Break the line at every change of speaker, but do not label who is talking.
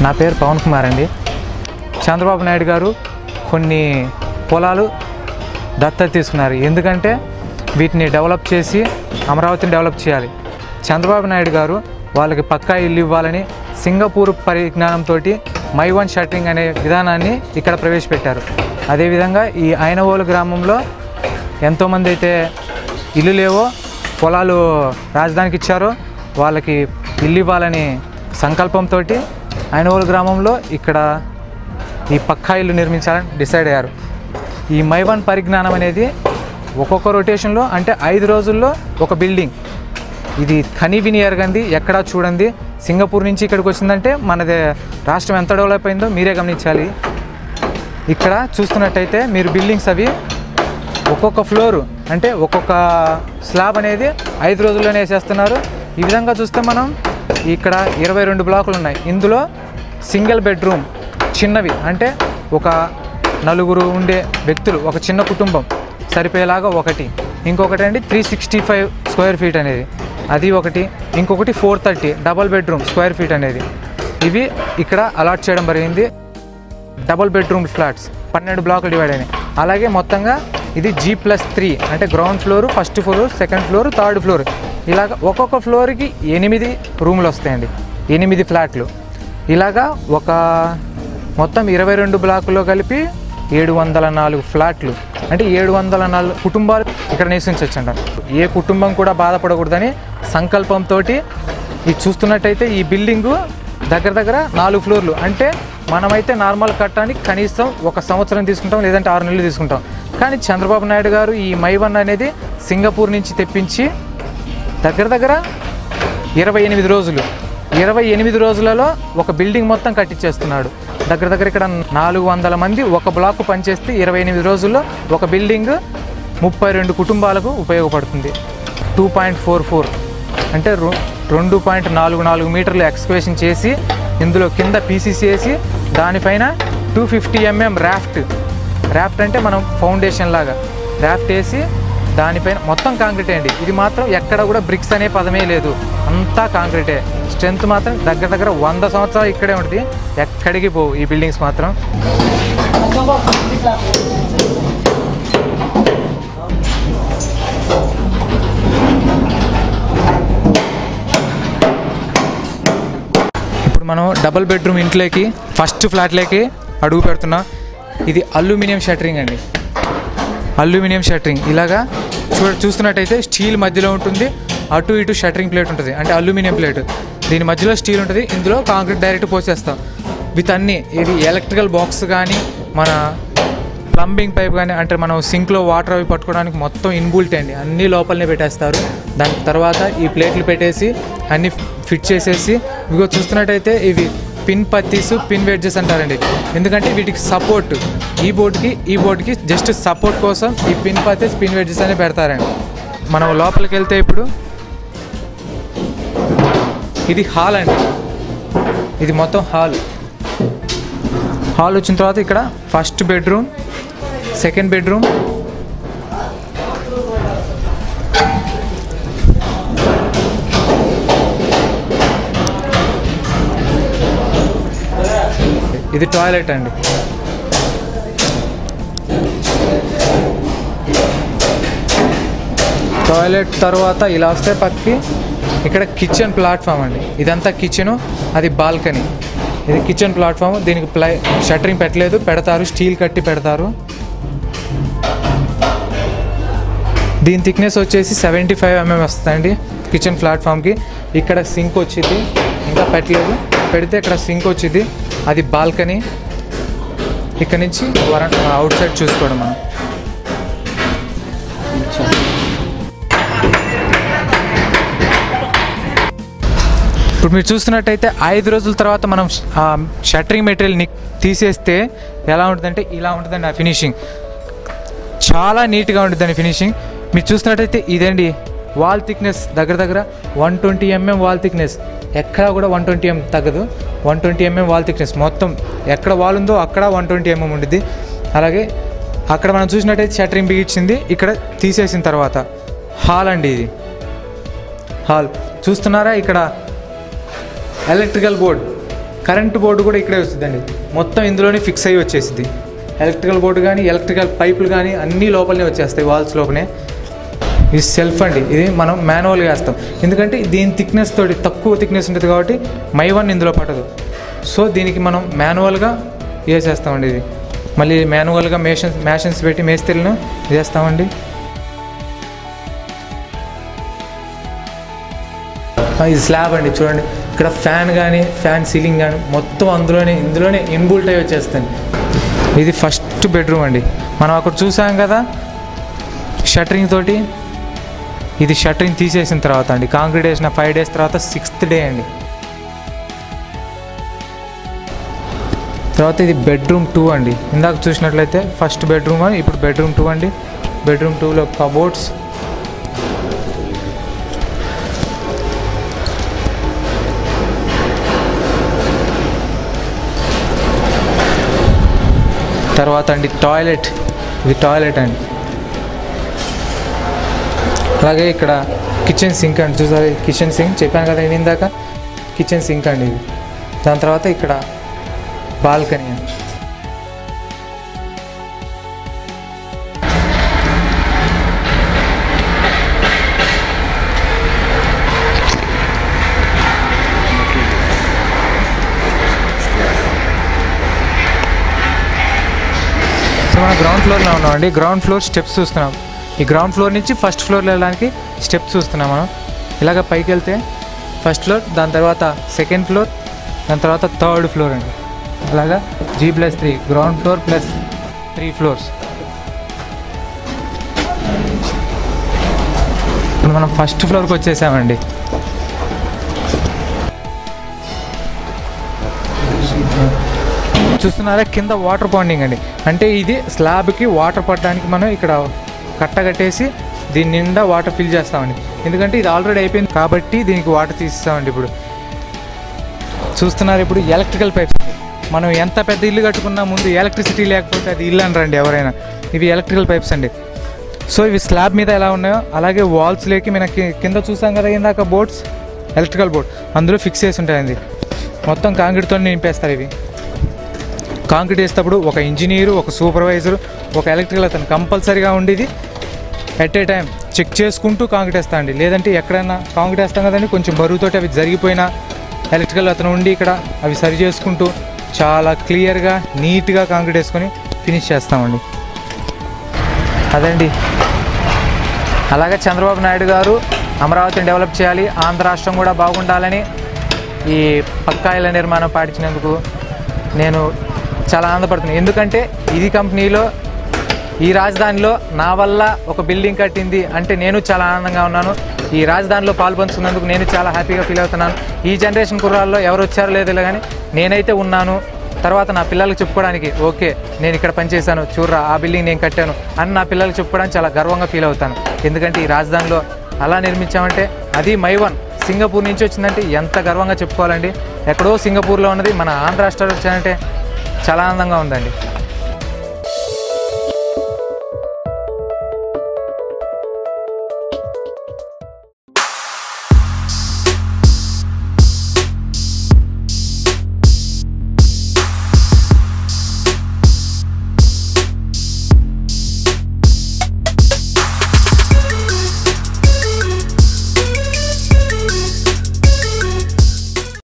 నా పేరు పవన్ కుమార్ అండి. చంద్రబాబు నాయుడు గారు కొన్ని పొలాలు దత్తత తీసుకున్నారు. ఎందుకంటే వీటిని డెవలప్ చేసి అమరావతిని డెవలప్ చేయాలి. చంద్రబాబు నాయుడు గారు వాళ్ళకి పక్కా ఇల్లు ఇవ్వాలని సింగపూర్ పరిజ్ఞానంతో మై1 షట్టరింగ్ అనే విధానాన్ని ఇక్కడ ప్రవేశపెట్టారు. అదేవిధంగా ఈ ఐనవోలు గ్రామంలో ఎంతోమంది అయితే ఇల్లు లేవో పొలాలు రాజధానికి ఇచ్చారో వాళ్ళకి ఇల్లు ఇవ్వాలని సంకల్పంతో ఐనవోలు గ్రామంలో ఇక్కడ ఈ పక్కా ఇల్లు నిర్మించాలని డిసైడ్ అయ్యారు. ఈ మై1 పరిజ్ఞానం అనేది ఒక్కొక్క రొటేషన్లో అంటే 5 రోజుల్లో ఒక బిల్డింగ్. ఇది కనీవిని ఎరగంది, ఎక్కడా చూడండి. సింగపూర్ నుంచి ఇక్కడికి వచ్చిందంటే మనది రాష్ట్రం ఎంత డెవలప్ అయిందో మీరే గమనించాలి. ఇక్కడ చూస్తున్నట్టయితే మీరు బిల్డింగ్స్ అవి ఒక్కొక్క ఫ్లోరు అంటే ఒక్కొక్క స్లాబ్ అనేది 5 రోజుల్లోనే వేసేస్తున్నారు. ఈ విధంగా చూస్తే మనం ఇక్కడ 22 బ్లాకులు ఉన్నాయి. ఇందులో సింగిల్ బెడ్రూమ్ చిన్నవి అంటే ఒక 4 ఉండే వ్యక్తులు, ఒక చిన్న కుటుంబం సరిపోయేలాగా ఒకటి, ఇంకొకటి అండి 365 స్క్వేర్ ఫీట్ అనేది అది ఒకటి, ఇంకొకటి 430 డబల్ బెడ్రూమ్ స్క్వేర్ ఫీట్ అనేది ఇవి ఇక్కడ అలాట్ చేయడం జరిగింది. డబల్ బెడ్రూమ్ ఫ్లాట్స్ 12 బ్లాకులు డివైడ్ అయినాయి. అలాగే మొత్తంగా ఇది G+3 అంటే ground floor, first floor, second floor, third floor ఇలాగ ఒక్కొక్క ఫ్లోర్కి 8 రూములు వస్తాయండి, 8 ఫ్లాట్లు. ఇలాగా ఒక మొత్తం 22 బ్లాకుల్లో కలిపి 704 ఫ్లాట్లు అంటే 704 కుటుంబాలు ఇక్కడ నివసించవచ్చంట. ఏ కుటుంబం కూడా బాధపడకూడదని సంకల్పంతో ఇది చూస్తున్నట్టయితే ఈ బిల్డింగు దగ్గర 4 ఫ్లోర్లు అంటే మనమైతే నార్మల్ కట్టడానికి కనీసం 1 సంవత్సరం తీసుకుంటాం, లేదంటే 6 నెలలు తీసుకుంటాం. కానీ చంద్రబాబు నాయుడు గారు ఈ మై1 అనేది సింగపూర్ నుంచి తెప్పించి దగ్గర 28 రోజులు, 28 రోజులలో ఒక బిల్డింగ్ మొత్తం కట్టించేస్తున్నాడు. దగ్గర ఇక్కడ 400 మంది ఒక బ్లాక్ పనిచేస్తే 28 రోజుల్లో ఒక బిల్డింగ్ 32 కుటుంబాలకు ఉపయోగపడుతుంది. 2.44 అంటే 2.44 మీటర్లు ఎక్స్కవేషన్ చేసి ఇందులో కింద పీసీసీ వేసి దానిపైన 250 mm ర్యాఫ్ట్ అంటే మనం ఫౌండేషన్ లాగా ర్యాఫ్ట్ వేసి దానిపైన మొత్తం కాంక్రీటే అండి. ఇది మాత్రం ఎక్కడ కూడా బ్రిక్స్ అనే పదమే లేదు, అంతా కాంక్రీటే. స్ట్రెంత్ మాత్రం దగ్గర 100 సంవత్సరాలు ఇక్కడే ఉంటుంది, ఎక్కడికి పోవు ఈ బిల్డింగ్స్ మాత్రం. ఇప్పుడు మనం డబుల్ బెడ్రూమ్ ఇంట్లోకి ఫస్ట్ ఫ్లాట్లోకి అడుగు పెడుతున్నాం. ఇది అల్యూమినియం షట్టరింగ్ అండి, అల్యూమినియం షట్టరింగ్. ఇలాగా చూస్తున్నట్టయితే స్టీల్ మధ్యలో ఉంటుంది, అటు ఇటు షట్టరింగ్ ప్లేట్ ఉంటుంది అంటే అల్యూమినియం ప్లేట్, దీని మధ్యలో స్టీల్ ఉంటుంది. ఇందులో కాంక్రీట్ డైరెక్ట్ పోసేస్తాం విత్ అన్నీ. ఇది ఎలక్ట్రికల్ బాక్స్ కానీ మన ప్లంబింగ్ పైప్ కానీ అంటే మనం సింక్లో వాటర్ అవి పట్టుకోవడానికి మొత్తం ఇన్బుల్ట్ అండి, అన్నీ లోపలనే పెట్టేస్తారు. దాని తర్వాత ఈ ప్లేట్లు పెట్టేసి అన్నీ ఫిట్ చేసేసి ఇదిగో చూస్తున్నట్టయితే ఇవి పిన్ పత్తీస్, పిన్ వెడ్జెస్ అంటారండి. ఎందుకంటే వీటికి సపోర్ట్ ఈ బోర్డుకి జస్ట్ సపోర్ట్ కోసం ఈ పిన్ పత్తీస్, పిన్ వెడ్జెస్ అని పెడతారండి. మనం లోపలికి వెళ్తే ఇప్పుడు ఇది హాల్ అండి, ఇది మొత్తం హాల్ వచ్చిన తర్వాత ఇక్కడ ఫస్ట్ బెడ్రూమ్, సెకండ్ బెడ్రూమ్, ఇది టాయిలెట్ అండి. టాయిలెట్ తర్వాత ఇలా వస్తే పక్కకి ఇక్కడ కిచెన్ ప్లాట్ఫామ్ అండి. ఇదంతా కిచెను, అది బాల్కనీ. ఇది కిచెన్ ప్లాట్ఫామ్, దీనికి షట్టరింగ్ పెట్టలేదు, పెడతారు, స్టీల్ కట్టి పెడతారు. దీని థిక్నెస్ వచ్చేసి 75 mm వస్తుందండి కిచెన్ ప్లాట్ఫామ్కి. ఇక్కడ సింక్ వచ్చింది, ఇంకా పెట్టలేదు, పెడితే ఇక్కడ సింక్ వచ్చింది, అది బాల్కనీ. ఇక్కడ నుంచి అవుట్ సైడ్ చూసుకోవడం మనం. ఇప్పుడు మీరు చూస్తున్నట్టయితే 5 రోజుల తర్వాత మనం షట్టరింగ్ మెటీరియల్ని తీసేస్తే ఎలా ఉంటుందంటే ఇలా ఉంటుందండి. ఆ ఫినిషింగ్ చాలా నీట్గా ఉంటుందండి ఫినిషింగ్. మీరు చూస్తున్నట్టయితే ఇదండి వాల్ థిక్నెస్ దగ్గర 120 mm వాల్ థిక్నెస్, ఎక్కడ కూడా 120 mm తగ్గదు. 120 mm వాల్ థిక్నెస్ మొత్తం ఎక్కడ వాల్ ఉందో అక్కడ 120 mm ఉంటుంది. అలాగే అక్కడ మనం చూసినట్టయితే షట్టరింగ్ బిగించింది, ఇక్కడ తీసేసిన తర్వాత హాల్ అండి. ఇది హాల్ చూస్తున్నారా, ఇక్కడ ఎలక్ట్రికల్ బోర్డ్ కరెంటు బోర్డు కూడా ఇక్కడే వస్తుందండి. మొత్తం ఇందులోనే ఫిక్స్ అయ్యి వచ్చేసింది. ఎలక్ట్రికల్ బోర్డు కానీ ఎలక్ట్రికల్ పైపులు కానీ అన్నీ లోపలనే వచ్చేస్తాయి, వాల్స్ లోపలనే. ఇది సెల్ఫ్ అండి, ఇది మనం మాన్యువల్గా వేస్తాం. ఎందుకంటే దీని థిక్నెస్ తోటి తక్కువ థిక్నెస్ ఉంటుంది కాబట్టి మైవన్ ఇందులో పట్టదు. సో దీనికి మనం మాన్యువల్గా వేసేస్తామండి. ఇది మళ్ళీ మాన్యువల్గా మ్యాషన్స్ పెట్టి మేస్త్రీలను వేస్తామండి. ఇది స్లాబ్ అండి, చూడండి ఇక్కడ ఫ్యాన్ కానీ ఫ్యాన్ సీలింగ్ కానీ మొత్తం ఇందులోనే ఇన్బుల్ట్ అయ్యి వచ్చేస్తుంది. ఇది ఫస్ట్ బెడ్రూమ్ అండి. మనం అక్కడ చూసాం కదా షట్టరింగ్ తోటి, ఇది షట్టరింగ్ తీసేసిన తర్వాత అండి, కాంక్రీట్ వేసిన 5 days తర్వాత 6th day అండి. తర్వాత ఇది బెడ్రూమ్ 2 అండి. ఇందాక చూసినట్లయితే ఫస్ట్ బెడ్రూమ్, ఇప్పుడు బెడ్రూమ్ 2 అండి. బెడ్రూమ్ 2లో కబోర్డ్స్, తర్వాత అండి టాయిలెట్, ఇది టాయిలెట్ అండి. అలాగే ఇక్కడ కిచెన్ సింక్ అండి, చూసారు కిచెన్ సింక్ చెప్పాను కదా నేను ఇందాక, కిచెన్ సింక్ అండి ఇది. దాని తర్వాత ఇక్కడ బాల్కనీ అండి. సో మనం గ్రౌండ్ ఫ్లోర్లో ఉన్నామండి. గ్రౌండ్ ఫ్లోర్ స్టెప్స్ చూస్తున్నాం. ఈ గ్రౌండ్ ఫ్లోర్ నుంచి ఫస్ట్ ఫ్లోర్లో వెళ్ళడానికి స్టెప్స్ చూస్తున్నాం మనం. ఇలాగ పైకి వెళ్తే ఫస్ట్ ఫ్లోర్, దాని తర్వాత సెకండ్ ఫ్లోర్, దాని తర్వాత థర్డ్ ఫ్లోర్ అండి. అలాగా G+3 ground floor plus 3 floors. ఇప్పుడు మనం ఫస్ట్ ఫ్లోర్కి వచ్చేసామండి. చూస్తున్నారా కింద వాటర్ పాండింగ్ అండి. అంటే ఇది స్లాబ్కి వాటర్ పట్టడానికి మనం ఇక్కడ కట్టగట్టేసి దీని నిండా వాటర్ ఫిల్ చేస్తామండి. ఎందుకంటే ఇది ఆల్రెడీ అయిపోయింది కాబట్టి దీనికి వాటర్ తీస్తామండి. ఇప్పుడు చూస్తున్నారు, ఇప్పుడు ఎలక్ట్రికల్ పైప్స్. మనం ఎంత పెద్ద ఇల్లు కట్టుకున్నా ముందు ఎలక్ట్రిసిటీ లేకపోతే అది ఇల్లు అనరండి ఎవరైనా. ఇవి ఎలక్ట్రికల్ పైప్స్ అండి. సో ఇవి స్లాబ్ మీద ఎలా ఉన్నాయో అలాగే వాల్స్ లేకి మనకి కింద చూసాం కదా ఇందాక బోర్డ్స్, ఎలక్ట్రికల్ బోర్డ్ అందులో ఫిక్స్ చేసి ఉంటాయండి. మొత్తం కాంక్రీట్తో నింపేస్తారు. ఇవి కాంక్రీట్ వేసేటప్పుడు ఒక ఇంజనీరు, ఒక సూపర్వైజరు, ఒక ఎలక్ట్రికల్ అతను కంపల్సరీగా ఉండేది ఎట్ ఏ టైం చెక్ చేసుకుంటూ కాంక్రీట్ వేస్తా అండి. లేదంటే ఎక్కడైనా కాంక్రీట్ వేస్తాం కదండి, కొంచెం బరువుతోటి అవి జరిగిపోయినా ఎలక్ట్రికల్ అతను ఉండి ఇక్కడ అవి సరి చేసుకుంటూ చాలా క్లియర్గా నీట్గా కాంక్రీట్ వేసుకొని ఫినిష్ చేస్తామండి. అదండి. అలాగే చంద్రబాబు నాయుడు గారు అమరావతిని డెవలప్ చేయాలి, ఆంధ్ర రాష్ట్రం కూడా బాగుండాలని ఈ పక్కా ఇళ్ల నిర్మాణం పాటించినందుకు నేను చాలా ఆనందపడుతున్నాను. ఎందుకంటే ఇది కంపెనీలో ఈ రాజధానిలో నా వల్ల ఒక బిల్డింగ్ కట్టింది అంటే నేను చాలా ఆనందంగా ఉన్నాను. ఈ రాజధానిలో పాల్పంచుకున్నందుకు నేను చాలా హ్యాపీగా ఫీల్ అవుతున్నాను. ఈ జనరేషన్ కుర్రాల్లో ఎవరు వచ్చారో లేదో కానీ నేనైతే ఉన్నాను. తర్వాత నా పిల్లలకు చెప్పుకోవడానికి ఓకే నేను ఇక్కడ పనిచేశాను, చూడరా ఆ బిల్డింగ్ నేను కట్టాను అని నా పిల్లలకు చెప్పుకోవడానికి చాలా గర్వంగా ఫీల్ అవుతాను. ఎందుకంటే ఈ రాజధానిలో అలా నిర్మించామంటే అది మైవన్ సింగపూర్ నుంచి వచ్చిందంటే ఎంత గర్వంగా చెప్పుకోవాలండి. ఎక్కడో సింగపూర్లో ఉన్నది మన ఆంధ్ర రాష్ట్రాలు వచ్చాయంటే చాలా ఆనందంగా ఉందండి.